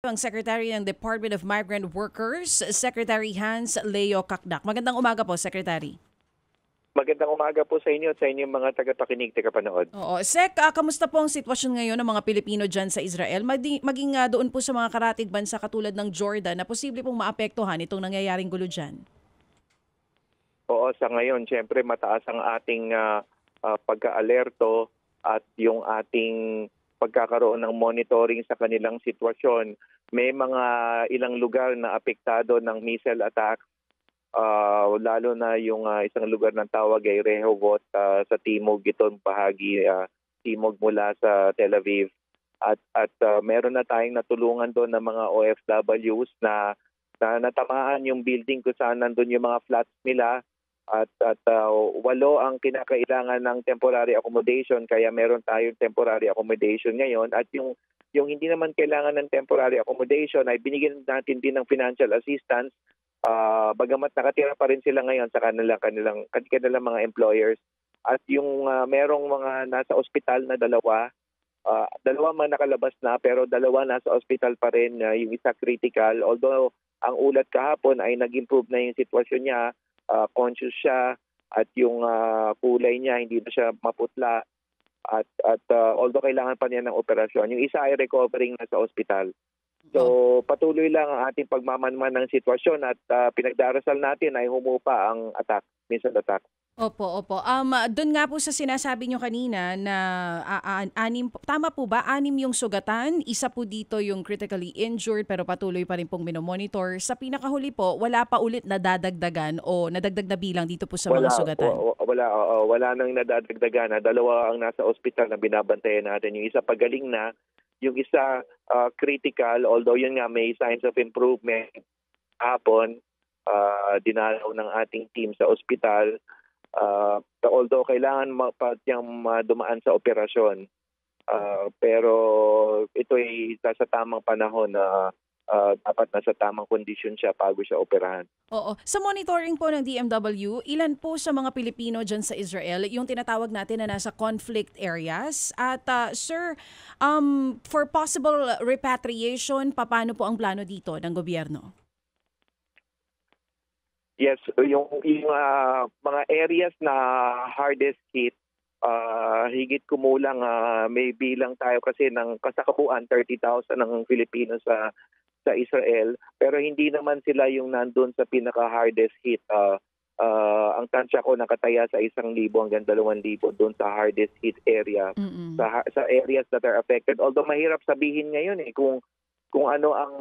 Ang Secretary ng Department of Migrant Workers, Secretary Hans Leo Kakdak. Magandang umaga po, Secretary. Magandang umaga po sa inyo at sa inyong mga tagapakinig, tagapanood. Oo. Sec, kamusta po ang sitwasyon ngayon ng mga Pilipino dyan sa Israel? Maging doon po sa mga karatig bansa katulad ng Jordan na posible pong maapektuhan itong nangyayaring gulo dyan? Oo, sa ngayon, siyempre mataas ang ating pagka-alerto at yung ating pagkakaroon ng monitoring sa kanilang sitwasyon. May mga ilang lugar na apektado ng missile attack, lalo na yung isang lugar ng tawag ay Rehovot sa timog, itong bahagi timog mula sa Tel Aviv. At meron na tayong natulungan doon ng mga OFWs na natamaan yung building kung saan nandun yung mga flats nila. At 8 ang kinakailangan ng temporary accommodation, kaya meron tayong temporary accommodation ngayon. At yung hindi naman kailangan ng temporary accommodation ay binigyan natin din ng financial assistance, bagamat nakatira pa rin sila ngayon sa kanilang mga employers. At yung merong mga nasa ospital na dalawa mga nakalabas na, pero 2 nasa ospital pa rin, yung isa critical. Although ang ulat kahapon ay nag-improve na yung sitwasyon niya, conscious siya at yung kulay niya hindi na siya maputla at although kailangan pa niya ng operasyon, yung isa ay recovering na sa ospital. So patuloy lang ang ating pagmamanman ng sitwasyon at pinagdarasal natin ay humupa ang missile attack. Opo. Doon nga po sa sinasabi nyo kanina na tama po ba? 6 yung sugatan, isa po dito yung critically injured pero patuloy pa rin pong minomonitor. Sa pinakahuli po, wala pa ulit nadadagdagan o nadagdag na bilang dito po sa mga sugatan? Wala nang nadadagdagan. 2 ang nasa ospital na binabantayan natin. Yung isa pagaling na, yung isa critical, although yun nga may signs of improvement. Hapon, dinalaw ng ating team sa ospital. Although kailangan dumaan sa operasyon, pero ito ay sa tamang panahon na dapat nasa tamang kondisyon siya bago siya operahan. Oo. Sa monitoring po ng DMW, ilan po sa mga Pilipino dyan sa Israel yung tinatawag natin na nasa conflict areas? At sir, for possible repatriation, paano po ang plano dito ng gobyerno? Yes, yung mga areas na hardest hit, higit kumulang may bilang tayo kasi ng kasakabuan 30,000 ng Filipino sa Israel, pero hindi naman sila yung nandun sa pinaka-hardest hit. Ang tansya ko nakataya sa 1,000 hanggang 2,000 doon sa hardest hit area, sa areas that are affected. Although mahirap sabihin ngayon kung ano ang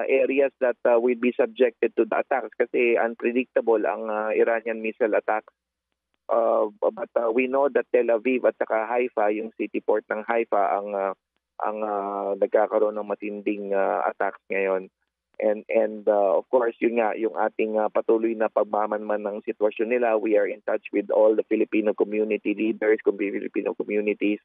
areas that will be subjected to the attacks kasi unpredictable ang Iranian missile attacks. But we know that Tel Aviv at saka Haifa, yung city port ng Haifa, ang nagkakaroon ng matinding attacks ngayon. And of course, yun nga, yung ating patuloy na pagmamanman ng sitwasyon nila. We are in touch with all the Filipino community leaders, Filipino communities,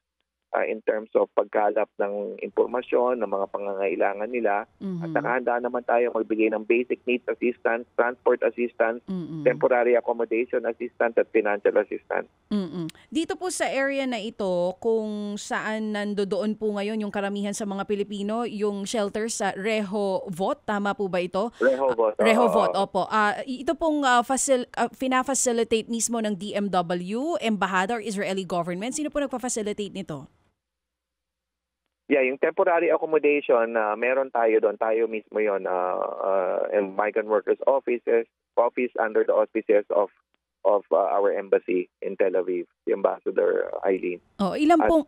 in terms of pagkalap ng impormasyon, ng mga pangangailangan nila. At nakahanda naman tayo magbigay ng basic needs assistance, transport assistance, temporary accommodation assistance at financial assistance. Dito po sa area na ito, kung saan nandoon po ngayon yung karamihan sa mga Pilipino, yung shelter sa Rehovot, tama po ba ito? Rehovot, opo. Ito pong fina-facilitate mismo ng DMW, Embahada or Israeli government. Sino po nagpa-facilitate nito? Yeah, yung temporary accommodation, meron tayo doon. Tayo mismo yun, Migrant Workers Office under the auspices of our embassy in Tel Aviv, the Ambassador Eileen. Ilan pong...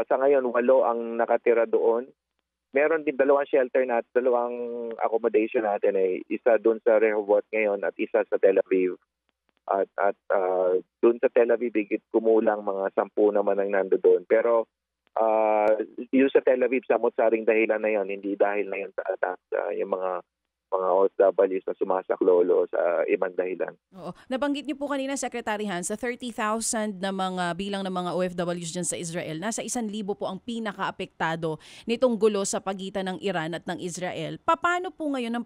Sa ngayon, 8 ang nakatira doon. Meron din 2 shelter na 2 accommodation natin. Isa doon sa Rehovot ngayon at isa sa Tel Aviv. At doon sa Tel Aviv, kumulang mga 10 naman ang nandoon. Pero yung sa Tel Aviv, samot-saring dahilan na yon, hindi dahil na yon sa attack, yung mga OFWs na sumasaklolo sa ibang dahilan. Oo. Nabanggit niyo po kanina, Secretary Hans, sa 30,000 na mga bilang ng mga OFWs dyan sa Israel, nasa 1,000 po ang pinaka-apektado nitong gulo sa pagitan ng Iran at ng Israel. Paano po ngayon ang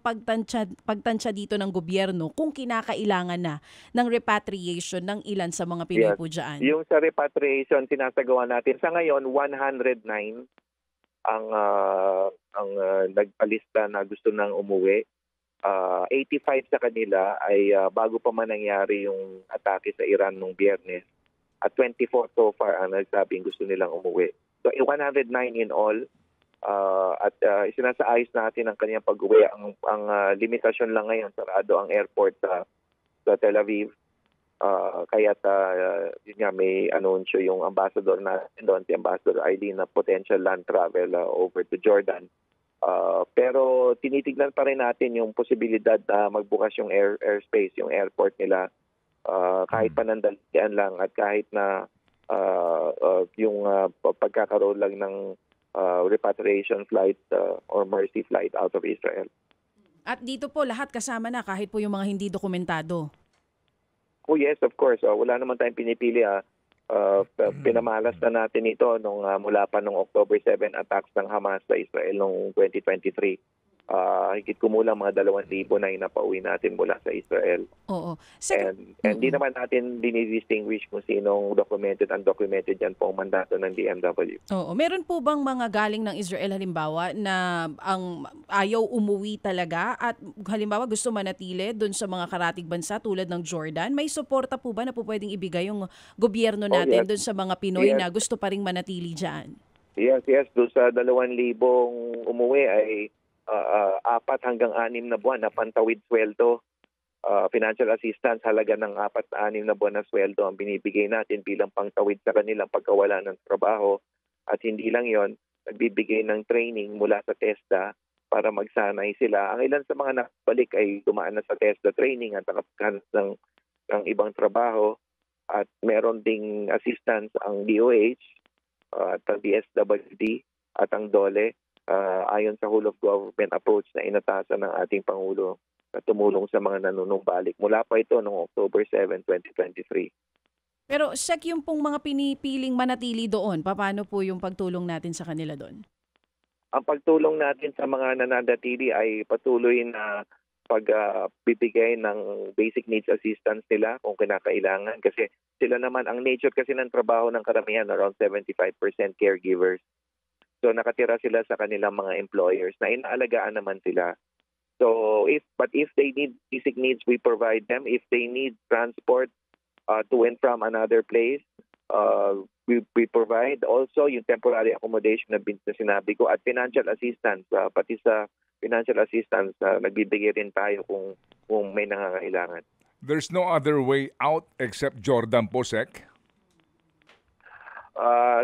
pagtansya dito ng gobyerno kung kinakailangan na ng repatriation ng ilan sa mga Pinoy po dyan? Yung sa repatriation, sinasagawa natin sa ngayon, 109 ang nagpalista na gusto nang umuwi. 85 sa kanila ay bago pa man nangyari yung atake sa Iran nung Biyernes. At 24 so far ang nagsabing gusto nilang umuwi. So 109 in all. Isinasaayos natin ang kanyang pag-uwi. Ang limitasyon lang ngayon, sarado ang airport sa Tel Aviv. Yun nga, may anunsyo yung ambassador natin doon, si Ambassador Eileen, na potential land travel over to Jordan. Pero tinitignan pa rin natin yung posibilidad na magbukas yung airspace, yung airport nila, kahit panandalian lang at kahit na yung pagkakaroon lang ng repatriation flight or mercy flight out of Israel. At dito po lahat kasama na kahit po yung mga hindi dokumentado. Oh yes, of course. Wala naman tayong pinipili. Pinamalas na natin ito mula pa nung October 7 attacks ng Hamas sa Israel noong 2023. Higit kumulang mga 2,000 na inapauwi natin mula sa Israel. Oo. And di naman natin dinidistinguish kung sinong documented, undocumented yan po ang mandato ng DMW. Oo. Meron po bang mga galing ng Israel halimbawa na ang ayaw umuwi talaga at halimbawa gusto manatili doon sa mga karatig bansa tulad ng Jordan? May suporta po ba na po pwedeng ibigay yung gobyerno natin doon sa mga Pinoy na gusto pa ring manatili dyan? Yes. Doon sa 2,000 umuwi ay 4 hanggang 6 na buwan na pantawid sweldo. Financial assistance, halaga ng 4 na 6 na buwan na sweldo ang binibigay natin bilang pangtawid sa kanilang pagkawala ng trabaho. At hindi lang yon, nagbibigay ng training mula sa TESDA para magsanay sila. Ang ilan sa mga nakabalik ay dumaan na sa TESDA training at nakapaghanap ng ibang trabaho. At meron ding assistance ang DOH at ang DSWD at ang DOLE. Ayon sa whole of government approach na inatasan ng ating Pangulo na tumulong sa mga nanunumbalik. Mula pa ito noong October 7, 2023. Pero Sek, yung pong mga pinipiling manatili doon, paano po yung pagtulong natin sa kanila doon? Ang pagtulong natin sa mga nananatili ay patuloy na pagbibigay ng basic needs assistance nila kung kinakailangan. Kasi sila naman, ang nature kasi ng trabaho ng karamihan, around 75% caregivers. So nakatira sila sa kanilang mga employers na inaalagaan naman sila. So if they need basic needs, we provide them. If they need transport to and from another place, we provide also yung temporary accommodation na sinabi ko at financial assistance. Pati sa financial assistance, nagbibigay rin tayo kung may nangangailangan. There's no other way out except Jordan po, Sek?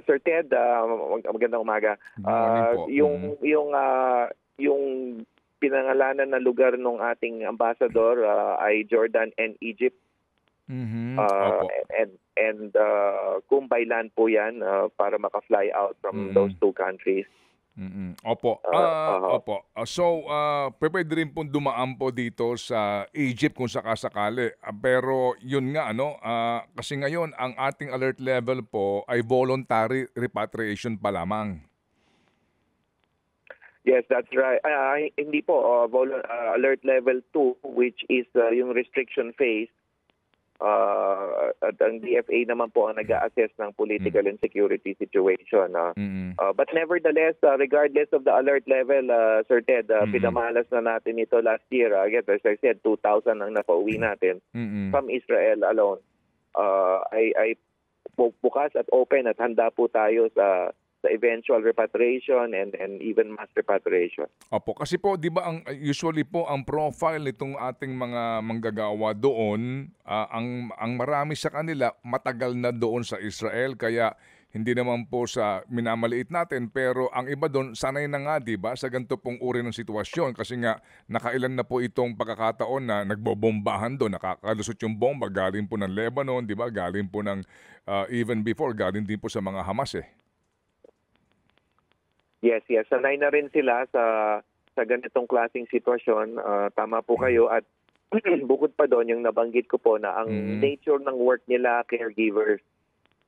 Sir Ted, magandang umaga. Yung pinangalanan na lugar ng ating ambassador ay Jordan and Egypt. And kung by land po yan para maka-fly out from those two countries. Opo. Opo. So, pwede rin pong dumaan po dito sa Egypt kung sakasakali. Pero yun nga, kasi ngayon ang ating alert level po ay voluntary repatriation pa lamang. Yes, that's right. Hindi po. Alert level 2, which is yung restriction phase. At ang DFA naman po ang nag-a-assess ng political and security situation. But nevertheless, regardless of the alert level, Sir Ted, pinamalas na natin ito last year. Again, as I said, 2,000 ang napauwi natin from Israel alone. Ay bukas at open at handa po tayo sa eventual repatriation and even mass repatriation. Opo, kasi po 'di ba usually po ang profile nitong ating mga manggagawa doon, ang marami sa kanila matagal na doon sa Israel, kaya hindi naman po sa minamaliit natin, pero ang iba doon sanay na nga 'di ba sa ganito pong uri ng sitwasyon, kasi nga nakailan na po itong pagkakataon na nagbobombahan doon, nakakalusot yung bomba galing po ng Lebanon, 'di ba, galing po ng even before galing din po sa mga Hamas Yes. Sanay na rin sila sa ganitong klaseng sitwasyon. Tama po kayo. At bukod pa doon, yung nabanggit ko po na ang nature ng work nila, caregivers.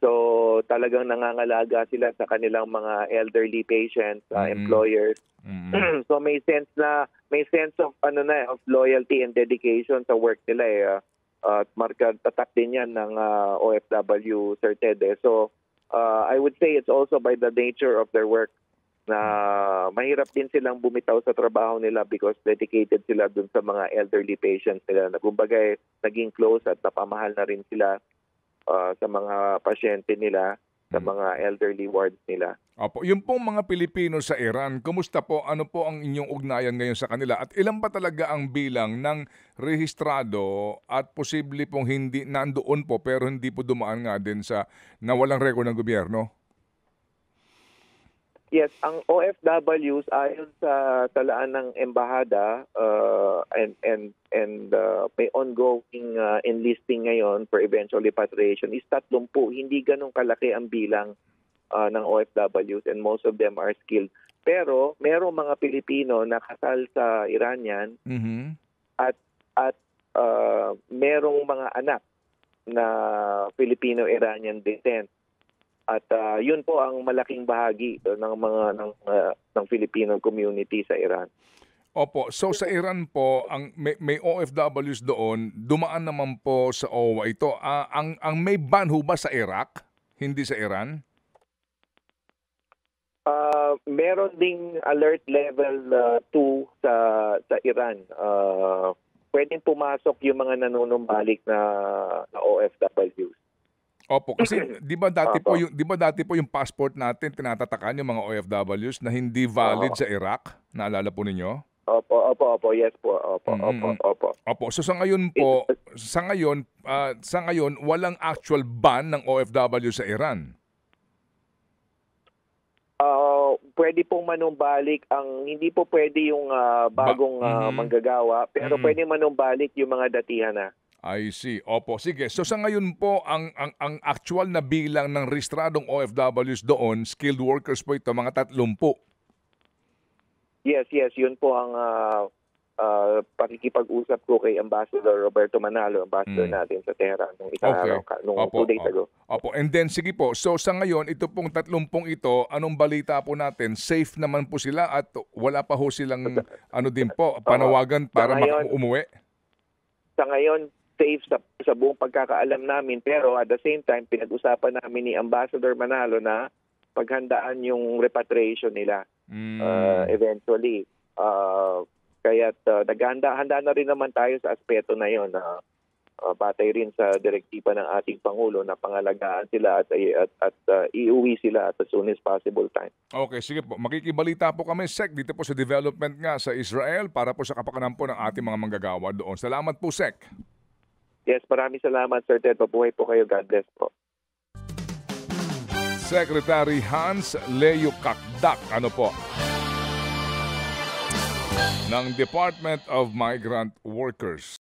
So talagang nangangalaga sila sa kanilang mga elderly patients, employers. So may sense of of loyalty and dedication sa work nila At tatak din yan ng OFW, Sir Ted. So I would say it's also by the nature of their work. na mahirap din silang bumitaw sa trabaho nila because dedicated sila dun sa mga elderly patients nila. Kumbaga, naging close at napamahal na rin sila sa mga pasyente nila, sa mga elderly wards nila. Opo, yung pong mga Pilipino sa Iran, kumusta po? Ano po ang inyong ugnayan ngayon sa kanila? At ilan ba talaga ang bilang ng rehistrado at posible pong hindi nandoon po pero hindi po dumaan nga din sa nawalang record ng gobyerno? Yes, ang OFWs ayon sa talaan ng embahada and may ongoing enlisting ngayon for eventual repatriation is 30. Hindi ganun kalaki ang bilang ng OFWs and most of them are skilled. Pero merong mga Pilipino na kasal sa Iranian at merong mga anak na Filipino-Iranian descent. At yun po ang malaking bahagi ng Filipino community sa Iran. Opo, so sa Iran po, may OFWs doon, dumaan naman po sa OWA ito. Ang may ban ho ba sa Iraq, hindi sa Iran? Meron ding alert level 2 sa Iran. Pwedeng pumasok yung mga nanunumbalik na OFWs. Opo, kasi 'di ba dati po yung passport natin tinatatakan yung mga OFWs na hindi valid sa Iraq? Naalala po ninyo? Opo, yes po. Opo. Opo, so sa ngayon walang actual ban ng OFW sa Iran. Pwede pong manumbalik hindi po pwede yung bagong manggagawa, pero pwede manumbalik yung mga datihan na. I see. Opo, sige. So sa ngayon po, ang actual na bilang ng rehistradong OFWs doon, skilled workers po ito, mga 30. Yes. Yun po ang pakikipag-usap ko kay Ambassador Roberto Manalo, Ambassador natin sa Tehran, nung nung 2 days ago. Opo. And then, sige po. So sa ngayon, ito pong 30 ito, anong balita po natin? Safe naman po sila at wala pa ho silang panawagan para umuwi? Sa ngayon, safe sa buong pagkakaalam namin, pero at the same time pinag-usapan namin ni Ambassador Manalo na paghandaan yung repatriation nila eventually. Kaya handa na rin naman tayo sa aspeto na yon, batay rin sa direktiba ng ating Pangulo na pangalagaan sila at iuwi sila at as soon as possible time. Okay, sige po. Makikibalita po kami, Sec, dito po sa development nga sa Israel para po sa kapakanan po ng ating mga manggagawa doon. Salamat po, Sec. Yes, maraming salamat, Sir Ted. Pabuhay po kayo. God bless po. Secretary Hans Leo Kakdak, ng Department of Migrant Workers.